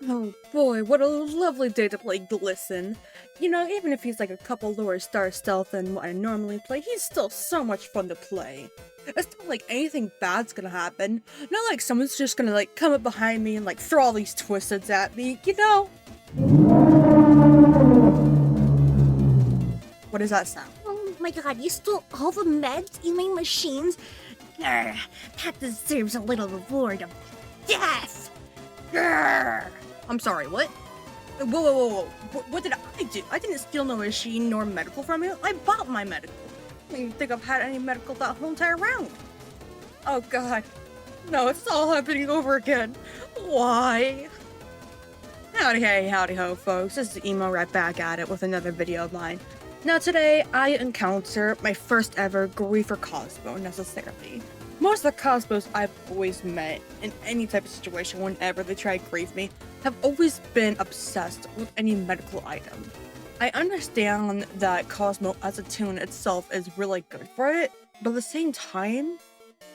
Oh boy, what a lovely day to play Glisten. You know, even if he's like a couple lower star stealth than what I normally play, he's still so much fun to play. It's not like anything bad's gonna happen. Not like someone's just gonna like come up behind me and like throw all these twisteds at me, you know? What does that sound? Oh my god, you stole all the meds in my machines? Grr, that deserves a little reward of death! Grr! I'm sorry, what? Whoa. What did I do? I didn't steal no machine nor medical from you. I bought my medical. I don't even think I've had any medical that whole entire round. Oh god. No, it's all happening over again. Why? Howdy hey, howdy ho, folks. This is Emo right back at it with another video of mine. Now today, I encounter my first ever Grife or Cosmo necessarily. Most of the Cosmos I've always met in any type of situation whenever they try to grieve me have always been obsessed with any medical item. I understand that Cosmo as a tune itself is really good for it, but at the same time,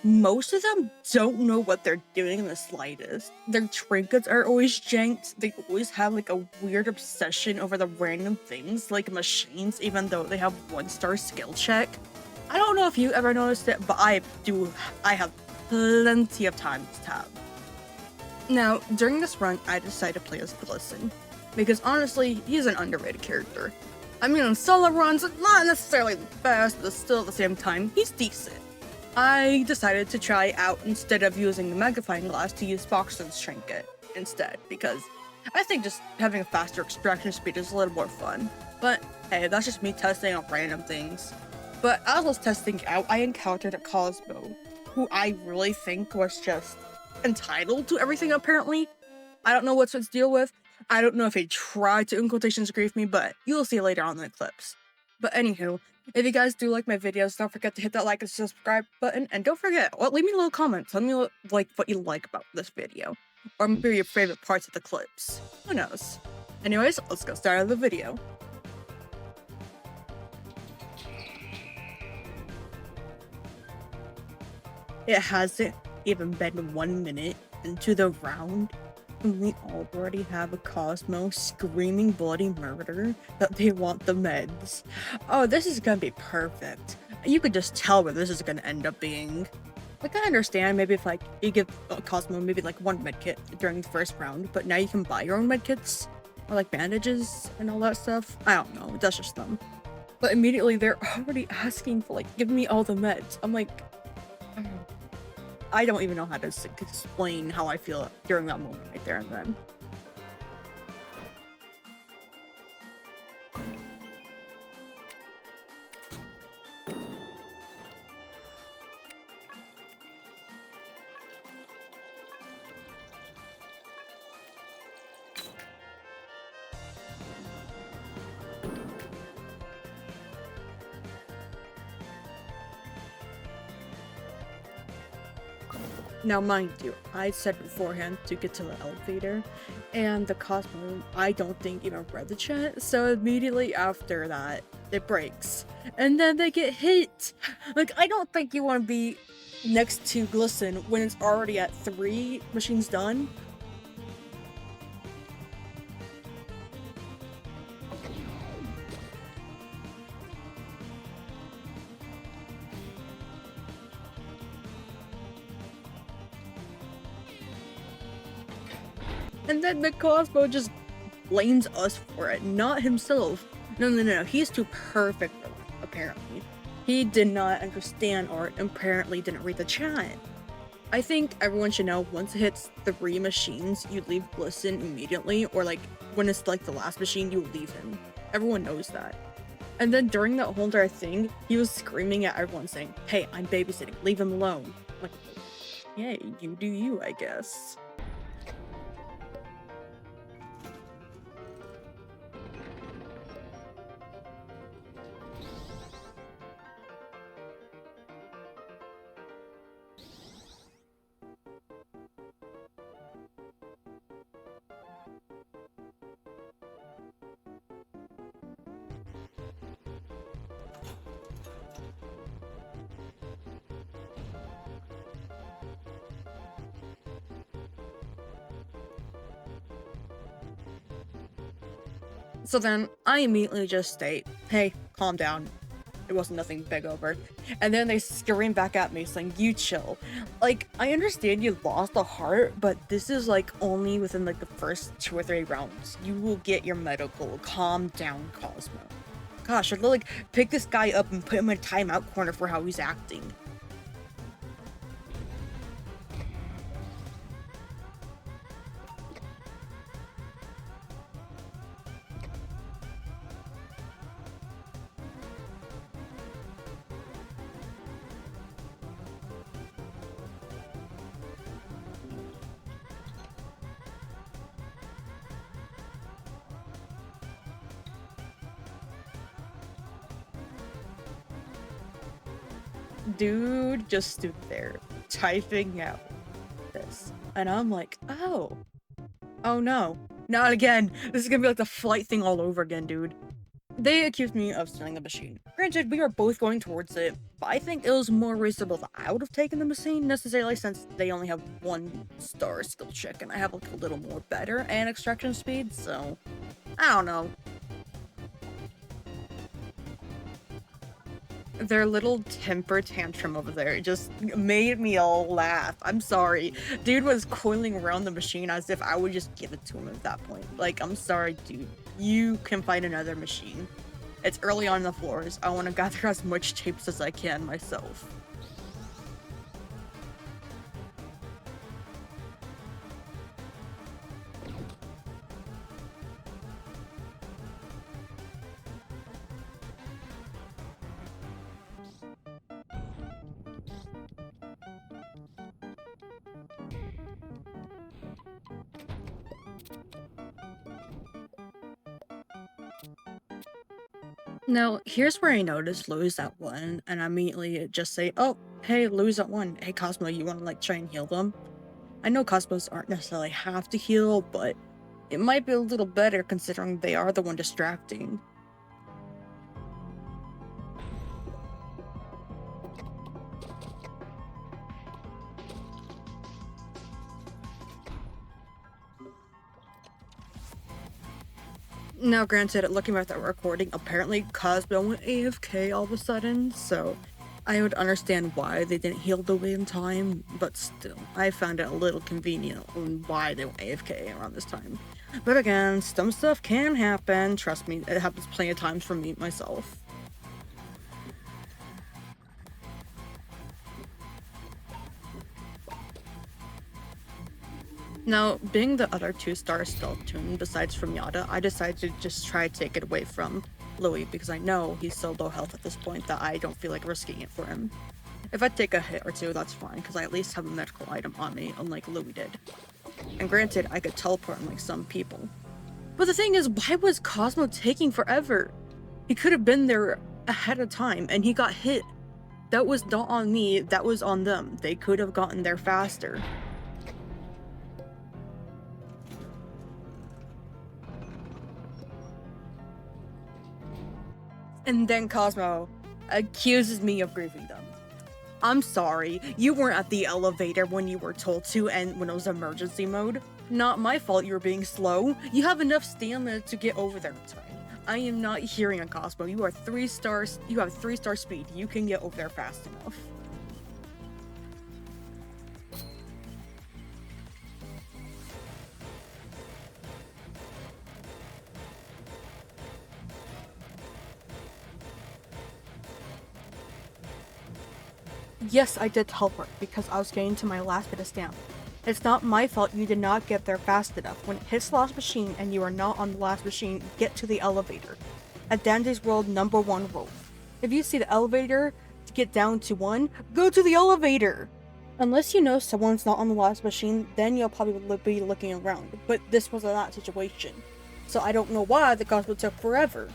most of them don't know what they're doing in the slightest. Their trinkets are always janked. They always have like a weird obsession over the random things like machines, even though they have 1-star skill check. I don't know if you ever noticed it, but I have plenty of time to tab. Now, during this run, I decided to play as Glisten, because honestly, he's an underrated character. I mean, on solo runs, not necessarily the best, but still at the same time, he's decent. I decided to try out, instead of using the magnifying glass, to use Foxton's trinket instead, because I think just having a faster extraction speed is a little more fun. But hey, that's just me testing out random things. But as I was testing out, I encountered a Cosmo, who I really think was just entitled to everything apparently. I don't know what's his deal with. I don't know if he tried to unquotations grieve me, but you'll see later on in the clips. But anywho, if you guys do like my videos, don't forget to hit that like and subscribe button, and don't forget, leave me a little comment. Tell me what you like about this video, or maybe your favorite parts of the clips. Who knows? Anyways, let's go start the video. It hasn't even been 1 minute into the round, and we already have a Cosmo screaming bloody murder that they want the meds. Oh, this is gonna be perfect. You could just tell where this is gonna end up being. Like, I understand maybe if like you give Cosmo maybe like 1 medkit during the first round, but now you can buy your own medkits or like bandages and all that stuff. I don't know, that's just them. But immediately they're already asking for like, give me all the meds. I'm like, I don't even know how to explain how I feel during that moment right there and then. Now, mind you, I said beforehand to get to the elevator, and the Cosmo, I don't think even read the chat, so immediately after that, it breaks. And then they get hit! Like, I don't think you want to be next to Glisten when it's already at 3 machines done. And then the Cosmo just blames us for it, not himself. No, he's too perfect for it, apparently. He did not understand or apparently didn't read the chat. I think everyone should know once it hits 3 machines, you leave Glisten immediately, or like when it's like the last machine, you leave him. Everyone knows that. And then during that whole entire thing, he was screaming at everyone saying, "Hey, I'm babysitting, leave him alone." Like, yeah, you do you, I guess. So then I immediately just state, hey, calm down. It wasn't nothing big over. And then they scream back at me saying, you chill. Like, I understand you lost a heart, but this is like only within like the first 2 or 3 rounds. You will get your medical. Calm down, Cosmo. Gosh, I'd like pick this guy up and put him in a timeout corner for how he's acting. Dude just stood there, typing out this. And I'm like, oh no, not again. This is gonna be like the flight thing all over again, dude. They accused me of stealing the machine. Granted, we were both going towards it, but I think it was more reasonable that I would have taken the machine necessarily since they only have 1-star skill check and I have like a little more better and extraction speed, so I don't know. Their little temper tantrum over there just made me all laugh. I'm sorry. Dude was coiling around the machine as if I would just give it to him at that point. Like, I'm sorry, dude. You can find another machine. It's early on the floors. I want to gather as much tapes as I can myself. Now, here's where I noticed Lou's at 1, and I immediately just say, oh, hey, Lou's at 1. Hey, Cosmo, you want to, like, try and heal them? I know Cosmos aren't necessarily have to heal, but it might be a little better considering they are the one distracting. Now, granted, looking at that recording, apparently Cosmo went AFK all of a sudden, so I would understand why they didn't heal the way in time, but still, I found it a little convenient on why they went AFK around this time. But again, some stuff can happen, trust me, it happens plenty of times for me myself. Now, being the other 2-star stealth tune besides from Yada, I decided to just try to take it away from Louis because I know he's so low health at this point that I don't feel like risking it for him. If I take a hit or two, that's fine because I at least have a medical item on me, unlike Louis did. And granted, I could teleport unlike some people. But the thing is, why was Cosmo taking forever? He could have been there ahead of time and he got hit. That was not on me, that was on them. They could have gotten there faster. And then Cosmo accuses me of grieving them. I'm sorry, you weren't at the elevator when you were told to and when it was emergency mode. Not my fault you were being slow. You have enough stamina to get over there in time. I am not hearing on Cosmo. You are 3 stars. You have 3-star speed. You can get over there fast enough. Yes, I did teleport because I was getting to my last bit of stamina. It's not my fault you did not get there fast enough. When it hits the last machine and you are not on the last machine, get to the elevator. At Dante's World #1 rule. If you see the elevator to get down to 1, go to the elevator! Unless you know someone's not on the last machine, then you'll probably be looking around. But this wasn't that situation. So I don't know why the Cosmo took forever.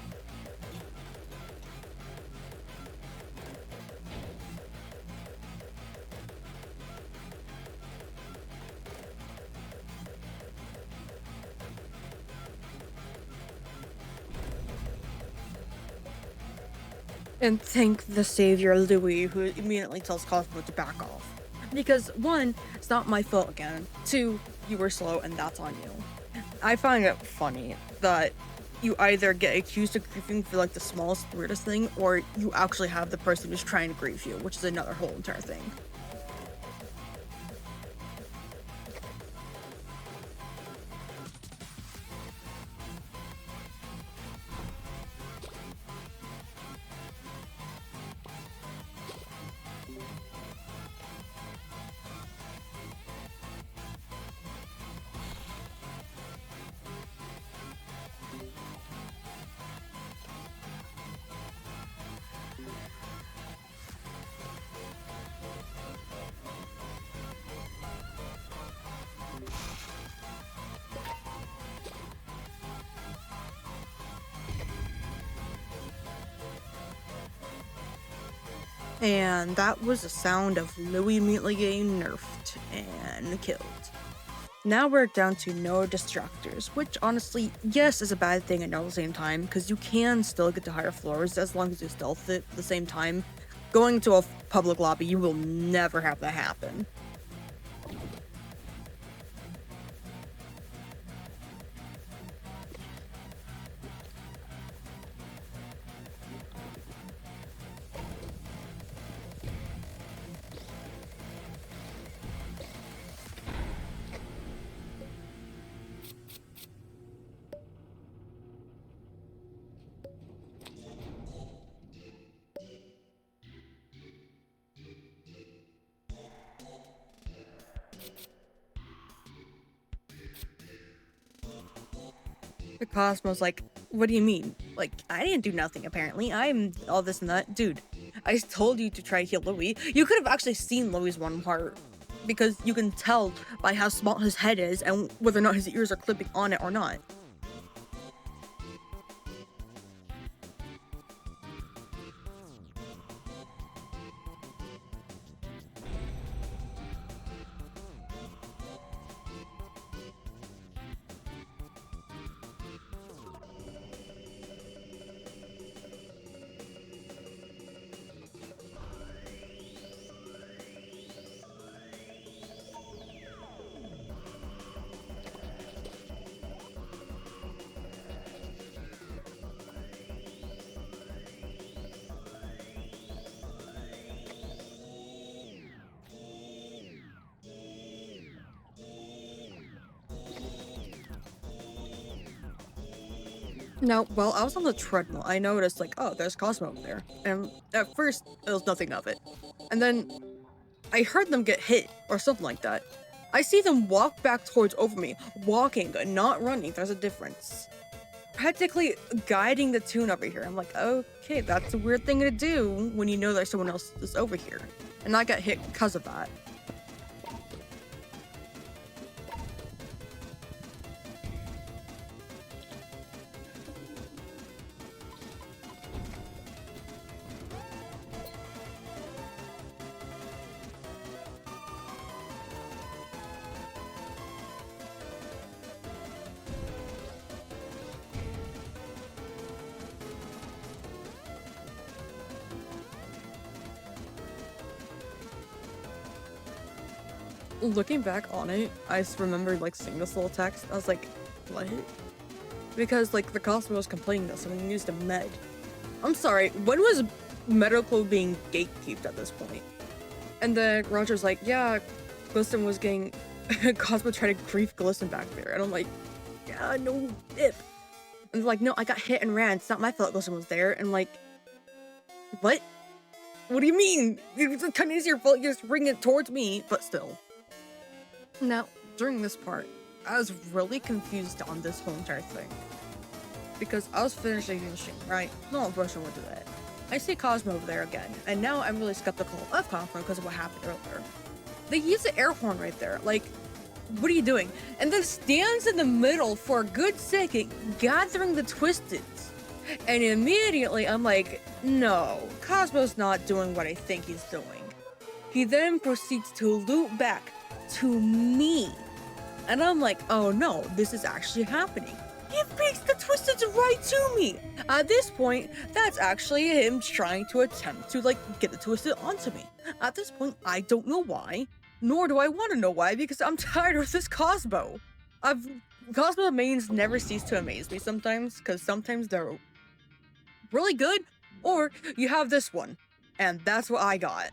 And thank the savior Louis, who immediately tells Cosmo to back off. Because 1, it's not my fault again. 2, you were slow and that's on you. I find it funny that you either get accused of griefing for like the smallest, weirdest thing, or you actually have the person who's trying to grief you, which is another whole entire thing. And that was the sound of Louis immediately getting nerfed and killed. Now we're down to no distractors, which honestly, yes, is a bad thing and at the same time, because you can still get to higher floors as long as you stealth it at the same time. Going to a public lobby, you will never have that happen. The Cosmo's like, what do you mean? Like, I didn't do nothing apparently. I'm all this and that. Dude, I told you to try to heal Louis. You could have actually seen Louis' one part, because you can tell by how small his head is and whether or not his ears are clipping on it or not. Now, while I was on the treadmill, I noticed, like, oh, there's Cosmo over there. And at first, there was nothing of it. And then I heard them get hit, or something like that. I see them walk back towards over me, walking, not running. There's a difference. Practically guiding the tune over here. I'm like, okay, that's a weird thing to do when you know there's someone else that's over here. And I got hit because of that. Looking back on it, I just remembered like seeing this little text. I was like, what? Because like the Cosmo was complaining that someone used a med. I'm sorry, when was medical being gatekeeped at this point? And then Roger's like, yeah, Glisten was getting Cosmo tried to grief Glisten back there. And I'm like, yeah, no dip. And they're like, no, I got hit and ran. It's not my fault Glisten was there. And like, what? What do you mean? It's kind of your fault. You just bring it towards me, but still. Now, during this part, I was really confused on this whole entire thing. Because I was finishing the stream, right? No person would do that. I see Cosmo over there again, and now I'm really skeptical of Cosmo because of what happened earlier. They use the air horn right there, like, what are you doing? And then stands in the middle for a good second, gathering the twisteds. And immediately I'm like, no, Cosmo's not doing what I think he's doing. He then proceeds to loop back to me. And I'm like, oh no, this is actually happening. He makes the twisteds right to me. At this point, that's actually him trying to attempt to like get the twisted onto me. At this point, I don't know why, nor do I want to know why, because I'm tired of this Cosmo. I've Cosmo mains never cease to amaze me sometimes, because sometimes they're really good, or you have this one, and that's what I got.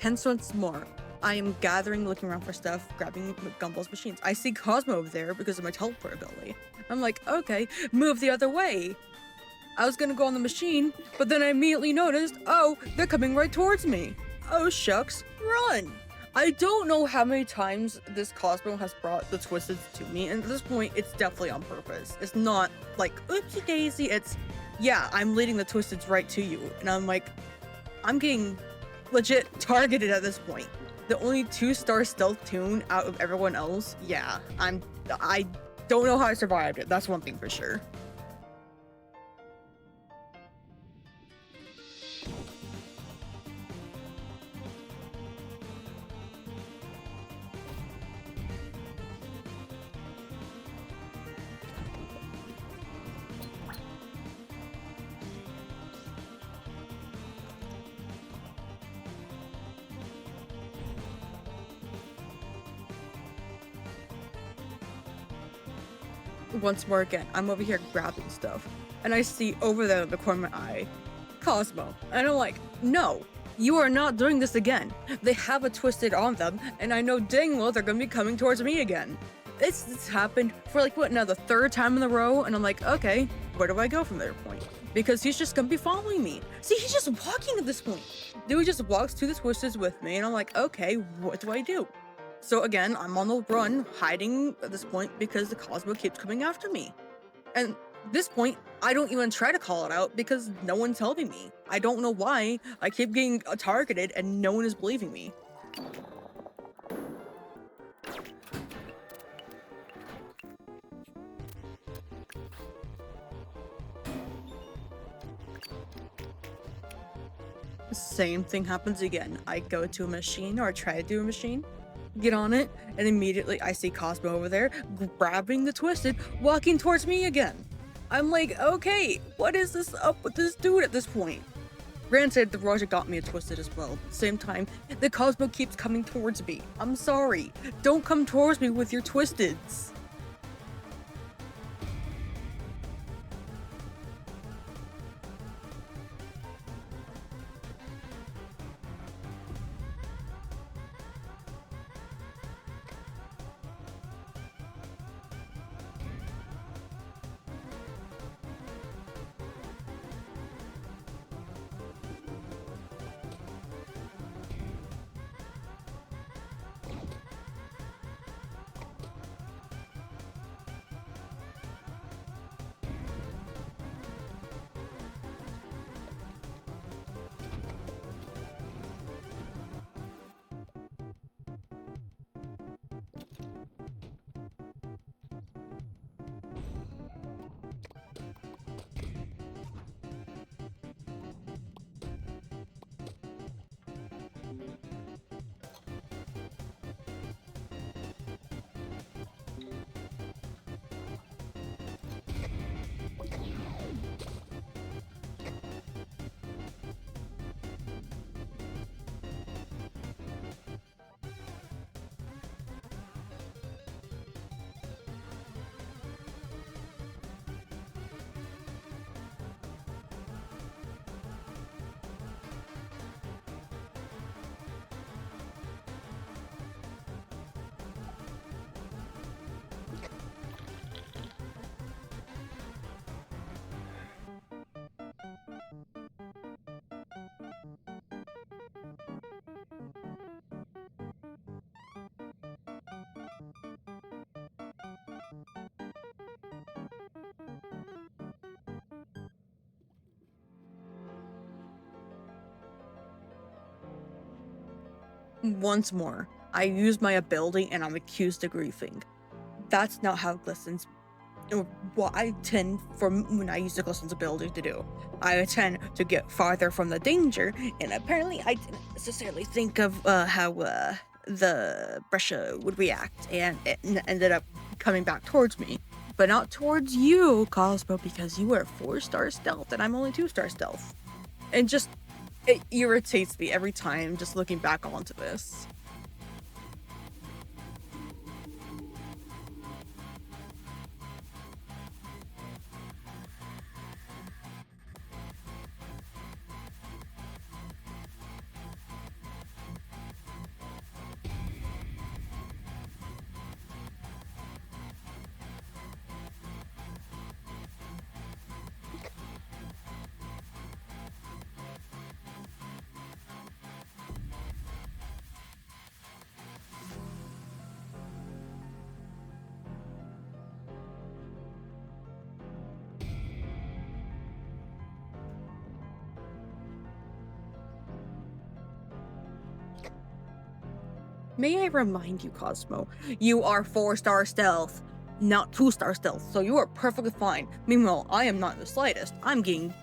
Hence once more, I am gathering, looking around for stuff, grabbing Gumball's machines. I see Cosmo over there because of my teleport ability. I'm like, okay, move the other way. I was gonna go on the machine, but then I immediately noticed, oh, they're coming right towards me. Oh shucks, run! I don't know how many times this Cosmo has brought the Twisteds to me, and at this point, it's definitely on purpose. It's not like, oopsie daisy, it's, yeah, I'm leading the Twisteds right to you. And I'm like, I'm getting legit targeted at this point. The only 2-star stealth tune out of everyone else, yeah, I don't know how I survived it. That's one thing for sure. Once more again, I'm over here grabbing stuff, and I see over there in the corner of my eye, Cosmo, and I'm like, no, you are not doing this again. They have a Twisted on them, and I know dang well they're gonna be coming towards me again. It's happened for like, what, now the 3rd time in a row, and I'm like, okay, where do I go from there point? Because he's just gonna be following me. See, he's just walking at this point. Dude just walks to the Twisteds with me, and I'm like, okay, what do I do? So again, I'm on the run, hiding at this point because the Cosmo keeps coming after me. And at this point, I don't even try to call it out because no one's helping me. I don't know why I keep getting targeted and no one is believing me. Same thing happens again. I go to a machine, or I try to do a machine, get on it, and immediately I see Cosmo over there grabbing the Twisted, walking towards me again. I'm like, okay, what is this up with this dude at this point? Granted, the Roger got me a Twisted as well. Same time, the Cosmo keeps coming towards me. I'm sorry. Don't come towards me with your Twisteds. Once more, I use my ability and I'm accused of griefing. That's not how glistens, or what I tend from when I use the glisten's ability to do. I tend to get farther from the danger, and apparently I didn't necessarily think of how the Brescia would react, and it ended up coming back towards me. But not towards you, Cosmo, because you are 4-star stealth and I'm only 2-star stealth. And just, it irritates me every time just looking back onto this. May I remind you, Cosmo, you are 4-star stealth, not 2-star stealth, so you are perfectly fine. Meanwhile, I am not in the slightest. I'm getting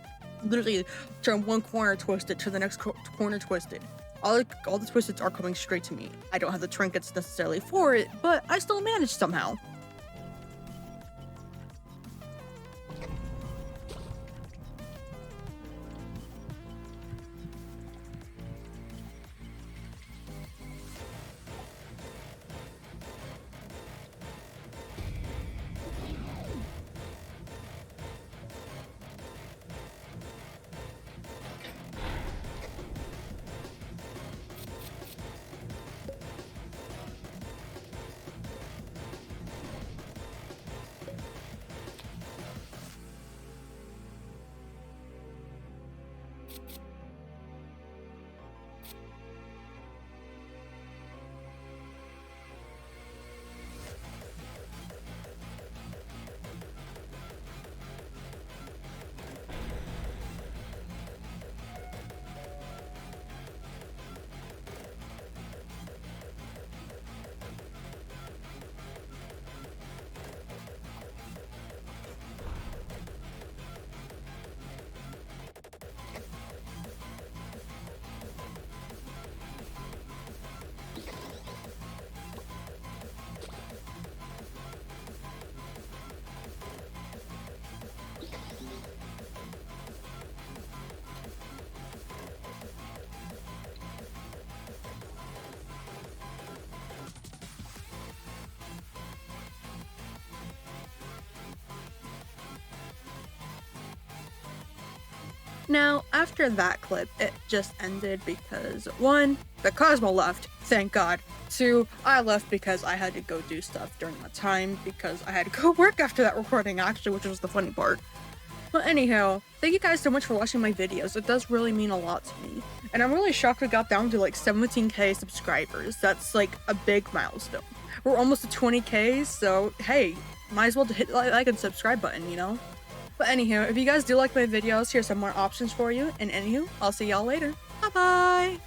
literally turned one corner twisted to the next corner twisted. All the twisteds are coming straight to me. I don't have the trinkets necessarily for it, but I still managed somehow. Now, after that clip, it just ended because 1, the Cosmo left, thank God. 2, I left because I had to go do stuff during that time because I had to go work after that recording actually, which was the funny part. But anyhow, thank you guys so much for watching my videos. It does really mean a lot to me. And I'm really shocked we got down to like 17k subscribers. That's like a big milestone. We're almost to 20k, so hey, might as well hit the like and subscribe button, you know? But anyhow, if you guys do like my videos, here's some more options for you. And anywho, I'll see y'all later. Bye bye!